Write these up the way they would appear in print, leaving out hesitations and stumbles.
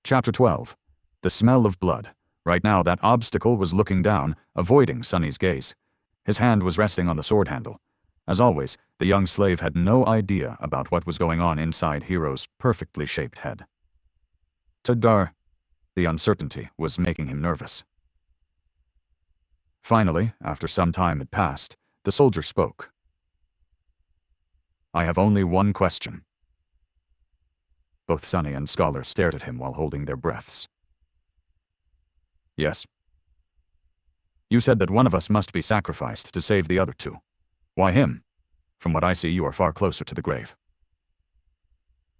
Chapter 12. The Smell of Blood. Right now, that obstacle was looking down, avoiding Sonny's gaze. His hand was resting on the sword handle. As always, the young slave had no idea about what was going on inside Hiro's perfectly shaped head. Tadar. The uncertainty was making him nervous. Finally, after some time had passed, the soldier spoke. I have only one question. Both Sonny and Scholar stared at him while holding their breaths. Yes. You said that one of us must be sacrificed to save the other two. Why him? From what I see, you are far closer to the grave.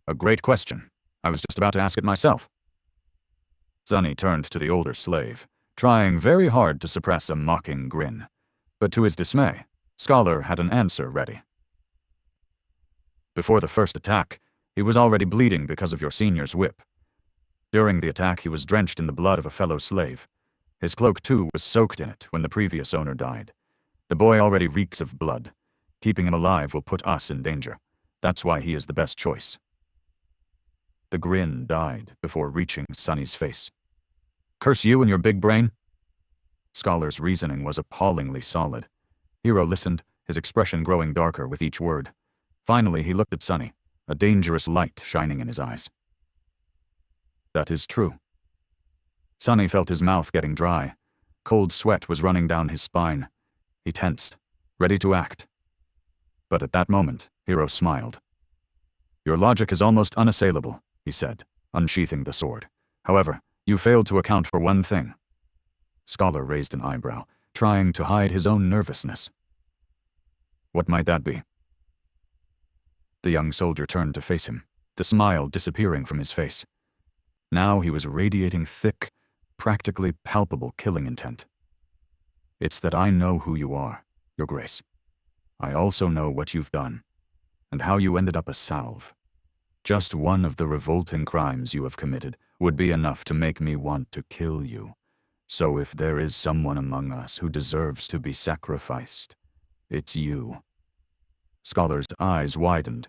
A great question. I was just about to ask it myself. Sonny turned to the older slave, trying very hard to suppress a mocking grin. But to his dismay, Scholar had an answer ready. Before the first attack, he was already bleeding because of your senior's whip. During the attack, he was drenched in the blood of a fellow slave. His cloak, too, was soaked in it when the previous owner died. The boy already reeks of blood. Keeping him alive will put us in danger. That's why he is the best choice. The grin died before reaching Sonny's face. Curse you and your big brain? Scholar's reasoning was appallingly solid. Hiro listened, his expression growing darker with each word. Finally, he looked at Sonny, a dangerous light shining in his eyes. That is true. Sonny felt his mouth getting dry. Cold sweat was running down his spine. He tensed, ready to act. But at that moment, Hiro smiled. Your logic is almost unassailable, he said, unsheathing the sword. However, you failed to account for one thing. Scholar raised an eyebrow, trying to hide his own nervousness. What might that be? The young soldier turned to face him, the smile disappearing from his face. Now he was radiating thick, practically palpable killing intent. It's that I know who you are, Your Grace. I also know what you've done, and how you ended up a salve. Just one of the revolting crimes you have committed would be enough to make me want to kill you. So if there is someone among us who deserves to be sacrificed, it's you. Scholar's eyes widened.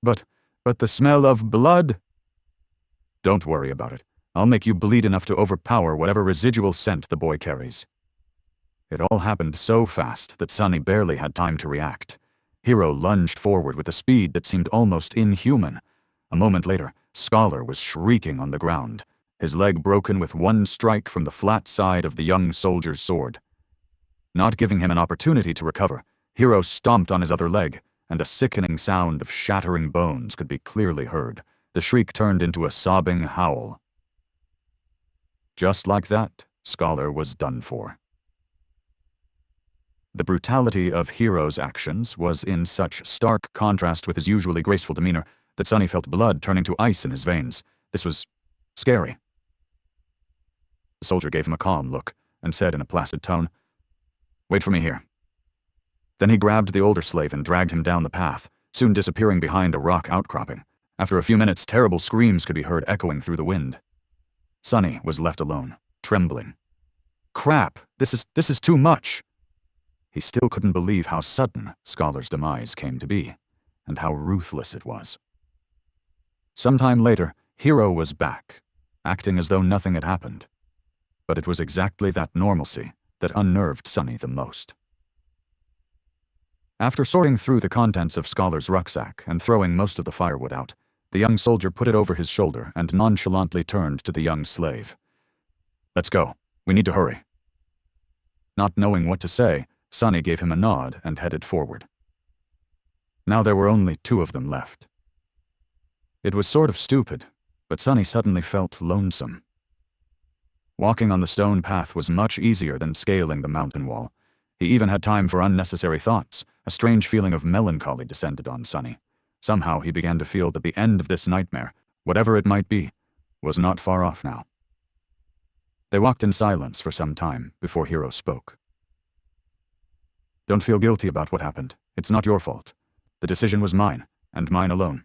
But the smell of blood? Don't worry about it. I'll make you bleed enough to overpower whatever residual scent the boy carries. It all happened so fast that Sonny barely had time to react. Hiro lunged forward with a speed that seemed almost inhuman. A moment later, Scholar was shrieking on the ground, his leg broken with one strike from the flat side of the young soldier's sword. Not giving him an opportunity to recover, Hiro stomped on his other leg, and a sickening sound of shattering bones could be clearly heard. The shriek turned into a sobbing howl. Just like that, Scholar was done for. The brutality of Hiro's actions was in such stark contrast with his usually graceful demeanor that Sonny felt blood turning to ice in his veins. This was scary. The soldier gave him a calm look and said in a placid tone, Wait for me here. Then he grabbed the older slave and dragged him down the path, soon disappearing behind a rock outcropping. After a few minutes, terrible screams could be heard echoing through the wind. Sonny was left alone, trembling. Crap, this is too much. He still couldn't believe how sudden Scholar's demise came to be, and how ruthless it was. Sometime later, Hiro was back, acting as though nothing had happened. But it was exactly that normalcy that unnerved Sonny the most. After sorting through the contents of Scholar's rucksack and throwing most of the firewood out, the young soldier put it over his shoulder and nonchalantly turned to the young slave. Let's go. We need to hurry. Not knowing what to say, Sonny gave him a nod and headed forward. Now there were only two of them left. It was sort of stupid, but Sonny suddenly felt lonesome. Walking on the stone path was much easier than scaling the mountain wall. He even had time for unnecessary thoughts. A strange feeling of melancholy descended on Sonny. Somehow he began to feel that the end of this nightmare, whatever it might be, was not far off now. They walked in silence for some time before Hiro spoke. Don't feel guilty about what happened. It's not your fault. The decision was mine, and mine alone.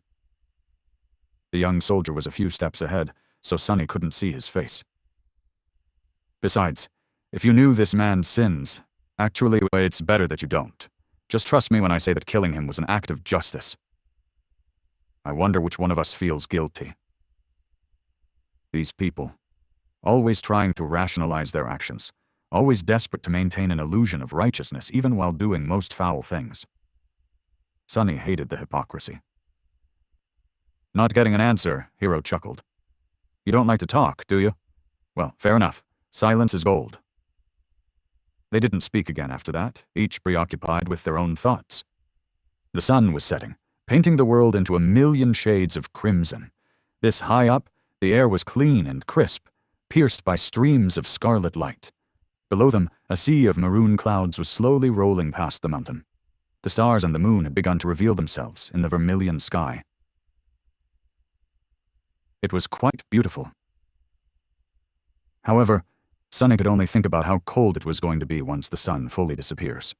The young soldier was a few steps ahead, so Sonny couldn't see his face. Besides, if you knew this man's sins, actually, it's better that you don't. Just trust me when I say that killing him was an act of justice. I wonder which one of us feels guilty. These people, always trying to rationalize their actions, always desperate to maintain an illusion of righteousness even while doing most foul things. Sunny hated the hypocrisy. Not getting an answer, Hiro chuckled. You don't like to talk, do you? Well, fair enough. Silence is gold. They didn't speak again after that, each preoccupied with their own thoughts. The sun was setting, painting the world into a million shades of crimson. This high up, the air was clean and crisp, pierced by streams of scarlet light. Below them, a sea of maroon clouds was slowly rolling past the mountain. The stars and the moon had begun to reveal themselves in the vermilion sky. It was quite beautiful. However, Sunny could only think about how cold it was going to be once the sun fully disappears.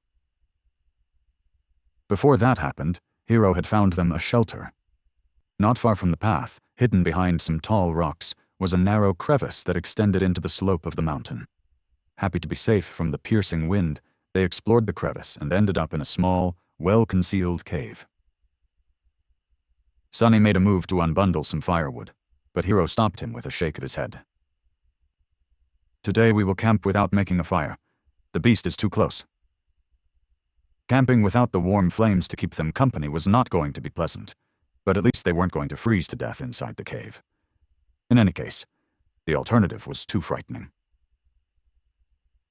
Before that happened, Hiro had found them a shelter. Not far from the path, hidden behind some tall rocks, was a narrow crevice that extended into the slope of the mountain. Happy to be safe from the piercing wind, they explored the crevice and ended up in a small, well-concealed cave. Sunny made a move to unbundle some firewood, but Hiro stopped him with a shake of his head. Today we will camp without making a fire. The beast is too close. Camping without the warm flames to keep them company was not going to be pleasant, but at least they weren't going to freeze to death inside the cave. In any case, the alternative was too frightening.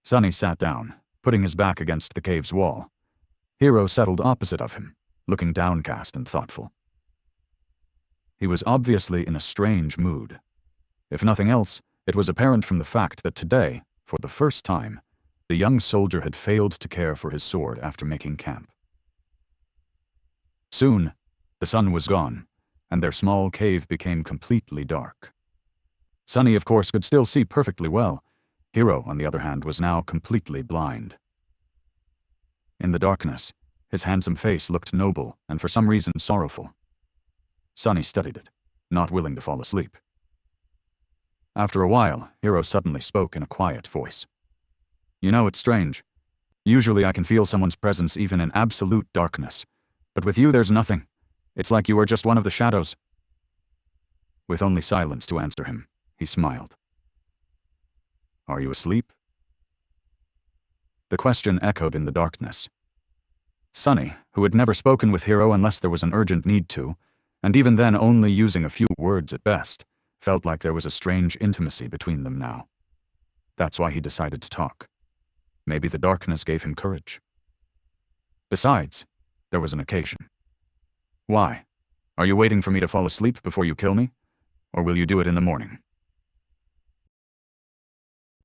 Sunny sat down, putting his back against the cave's wall. Hiro settled opposite of him, looking downcast and thoughtful. He was obviously in a strange mood. If nothing else, it was apparent from the fact that today, for the first time, the young soldier had failed to care for his sword after making camp. Soon, the sun was gone, and their small cave became completely dark. Sunny, of course, could still see perfectly well. Hiro, on the other hand, was now completely blind. In the darkness, his handsome face looked noble and for some reason sorrowful. Sunny studied it, not willing to fall asleep. After a while, Hiro suddenly spoke in a quiet voice. You know, it's strange. Usually I can feel someone's presence even in absolute darkness. But with you there's nothing. It's like you are just one of the shadows. With only silence to answer him, he smiled. Are you asleep? The question echoed in the darkness. Sunny, who had never spoken with Hiro unless there was an urgent need to, and even then only using a few words at best, felt like there was a strange intimacy between them now. That's why he decided to talk. Maybe the darkness gave him courage. Besides, there was an occasion. Why? Are you waiting for me to fall asleep before you kill me? Or will you do it in the morning?